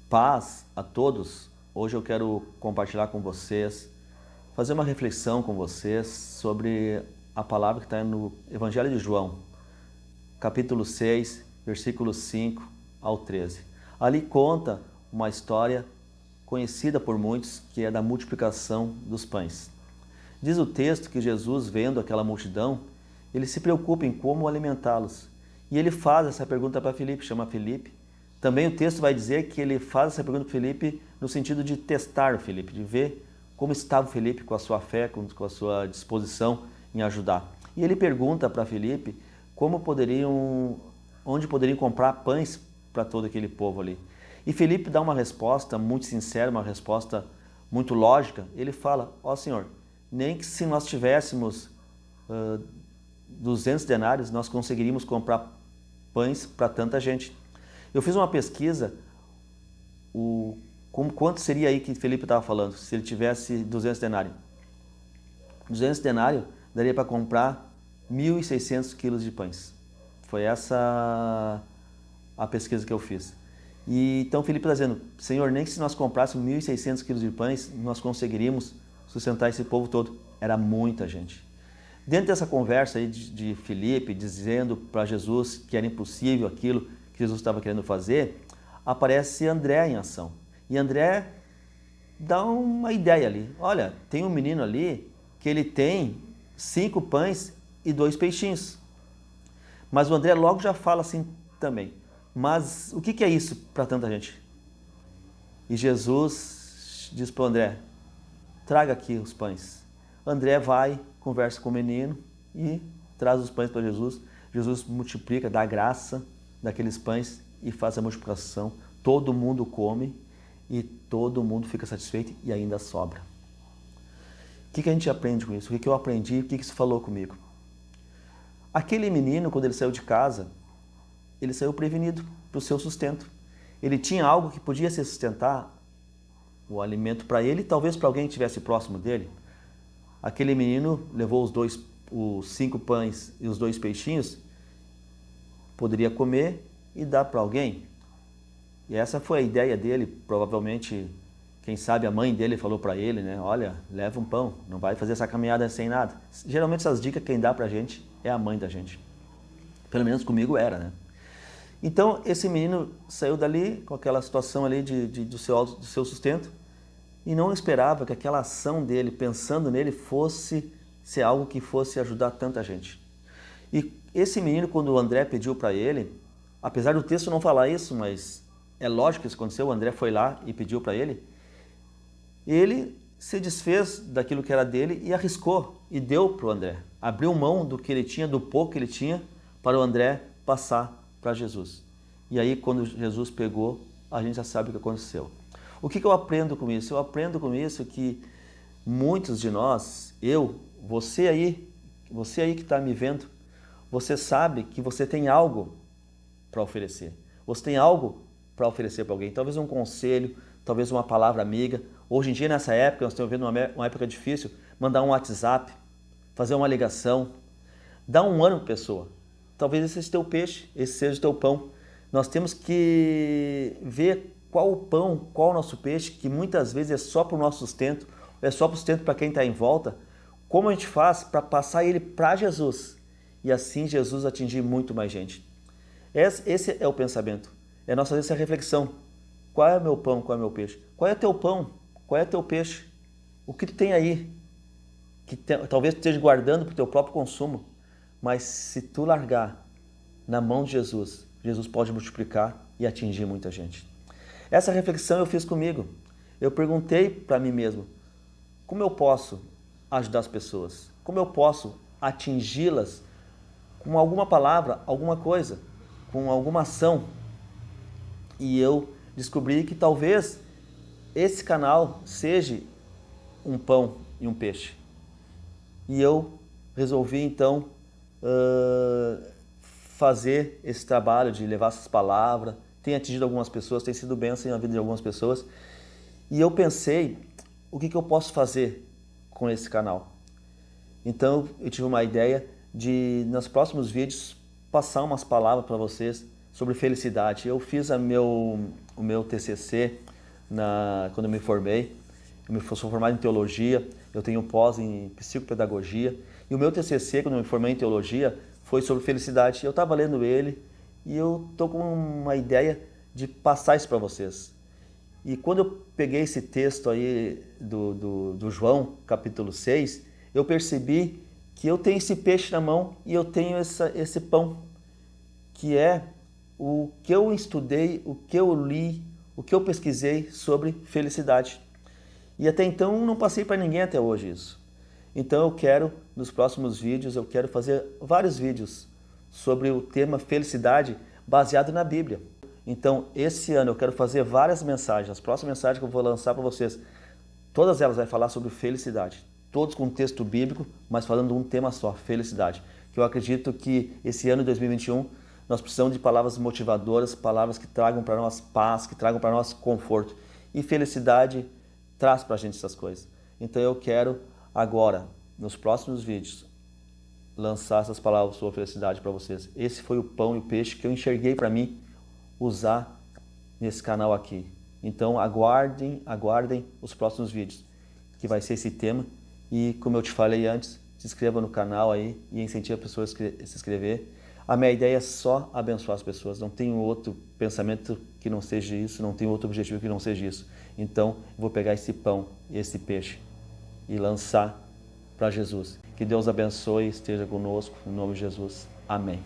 Paz a todos. Hoje eu quero compartilhar com vocês, fazer uma reflexão com vocês sobre a palavra que está no Evangelho de João, capítulo 6, versículos 5 ao 13. Ali conta uma história conhecida por muitos, que é da multiplicação dos pães. Diz o texto que Jesus, vendo aquela multidão, ele se preocupa em como alimentá-los. E ele faz essa pergunta para Filipe, chama Filipe. Também o texto vai dizer que ele faz essa pergunta para Filipe no sentido de testar o Filipe, de ver como estava o Filipe com a sua fé, com a sua disposição em ajudar. E ele pergunta para Filipe onde poderiam comprar pães para todo aquele povo ali. E Filipe dá uma resposta muito sincera, uma resposta muito lógica. Ele fala: ó Senhor, nem que se nós tivéssemos 200 denários, nós conseguiríamos comprar pães para tanta gente. Eu fiz uma pesquisa, quanto seria aí que Felipe estava falando, se ele tivesse 200 denários. 200 denários daria para comprar 1.600 quilos de pães. Foi essa a pesquisa que eu fiz. E então Felipe está dizendo: Senhor, nem que se nós comprássemos 1.600 quilos de pães, nós conseguiríamos sustentar esse povo todo. Era muita gente. Dentro dessa conversa aí de Filipe, dizendo para Jesus que era impossível aquilo que Jesus estava querendo fazer, aparece André em ação. E André dá uma ideia ali. Olha, tem um menino ali que ele tem 5 pães e 2 peixinhos. Mas o André logo já fala assim também: mas o que é isso para tanta gente? E Jesus diz para o André: traga aqui os pães. André vai, conversa com o menino e traz os pães para Jesus. Jesus multiplica, dá graça daqueles pães e faz a multiplicação. Todo mundo come e todo mundo fica satisfeito e ainda sobra. O que a gente aprende com isso? O que eu aprendi? O que isso falou comigo? Aquele menino, quando ele saiu de casa, ele saiu prevenido para o seu sustento. Ele tinha algo que podia se sustentar, o alimento para ele e talvez para alguém que estivesse próximo dele. Aquele menino levou os 5 pães e os 2 peixinhos, poderia comer e dar para alguém. E essa foi a ideia dele. Provavelmente, quem sabe a mãe dele falou para ele, né? Olha, leva um pão, não vai fazer essa caminhada sem nada. Geralmente essas dicas quem dá para a gente é a mãe da gente. Pelo menos comigo era, né? Então esse menino saiu dali com aquela situação ali do seu sustento e não esperava que aquela ação dele, pensando nele, fosse ser algo que fosse ajudar tanta gente. E esse menino, quando o André pediu para ele, apesar do texto não falar isso, mas é lógico que isso aconteceu, o André foi lá e pediu para ele se desfez daquilo que era dele e arriscou e deu para o André. Abriu mão do que ele tinha, do pouco que ele tinha, para o André passar para Jesus. E aí, quando Jesus pegou, a gente já sabe o que aconteceu. O que eu aprendo com isso? Eu aprendo com isso que muitos de nós, você aí que está me vendo, você sabe que você tem algo para oferecer. Você tem algo para oferecer para alguém. Talvez um conselho, talvez uma palavra amiga. Hoje em dia, nessa época, nós estamos vivendo uma época difícil, mandar um WhatsApp, fazer uma ligação, dar um ânimo para a pessoa. Talvez esse seja o teu peixe, esse seja o teu pão. Nós temos que ver qual o pão, qual o nosso peixe, que muitas vezes é só para o nosso sustento, é só para o sustento para quem está em volta. Como a gente faz para passar ele para Jesus e assim Jesus atingir muito mais gente? Esse é o pensamento, é a nossa reflexão. Qual é o meu pão, qual é o meu peixe? Qual é o teu pão, qual é o teu peixe? O que tu tem aí, talvez tu esteja guardando para o teu próprio consumo, mas se tu largar na mão de Jesus, Jesus pode multiplicar e atingir muita gente. Essa reflexão eu fiz comigo. Eu perguntei para mim mesmo: como eu posso ajudar as pessoas? Como eu posso atingi-las com alguma palavra, alguma coisa, com alguma ação? E eu descobri que talvez esse canal seja um pão e um peixe. E eu resolvi então fazer esse trabalho de levar essas palavras. Tem atingido algumas pessoas, tem sido bênção na vida de algumas pessoas. E eu pensei, o que eu posso fazer com esse canal? Então eu tive uma ideia de, nos próximos vídeos, passar umas palavras para vocês sobre felicidade. Eu fiz o meu TCC quando eu me formei. Eu sou formado em teologia, eu tenho pós em psicopedagogia. E o meu TCC, quando eu me formei em teologia, foi sobre felicidade. Eu estava lendo ele e eu estou com uma ideia de passar isso para vocês. E quando eu peguei esse texto aí do João, capítulo 6, eu percebi que eu tenho esse peixe na mão e eu tenho esse pão, que é o que eu estudei, o que eu li, o que eu pesquisei sobre felicidade. E até então não passei para ninguém até hoje isso. Então eu quero, nos próximos vídeos, eu quero fazer vários vídeos sobre o tema felicidade baseado na Bíblia. Então esse ano eu quero fazer várias mensagens, as próximas mensagens que eu vou lançar para vocês, todas elas vão falar sobre felicidade. Todos com texto bíblico, mas falando de um tema só, felicidade. Que eu acredito que esse ano de 2021 nós precisamos de palavras motivadoras, palavras que tragam para nós paz, que tragam para nós conforto. E felicidade traz para a gente essas coisas. Então eu quero agora, nos próximos vídeos, lançar essas palavras sobre felicidade para vocês. Esse foi o pão e o peixe que eu enxerguei para mim usar nesse canal aqui. Então aguardem os próximos vídeos, que vai ser esse tema. E como eu te falei antes, se inscreva no canal aí e incentive a pessoa a se inscrever. A minha ideia é só abençoar as pessoas, não tenho outro pensamento que não seja isso, não tenho outro objetivo que não seja isso. Então, eu vou pegar esse pão, esse peixe e lançar para Jesus. Que Deus abençoe e esteja conosco, em nome de Jesus. Amém.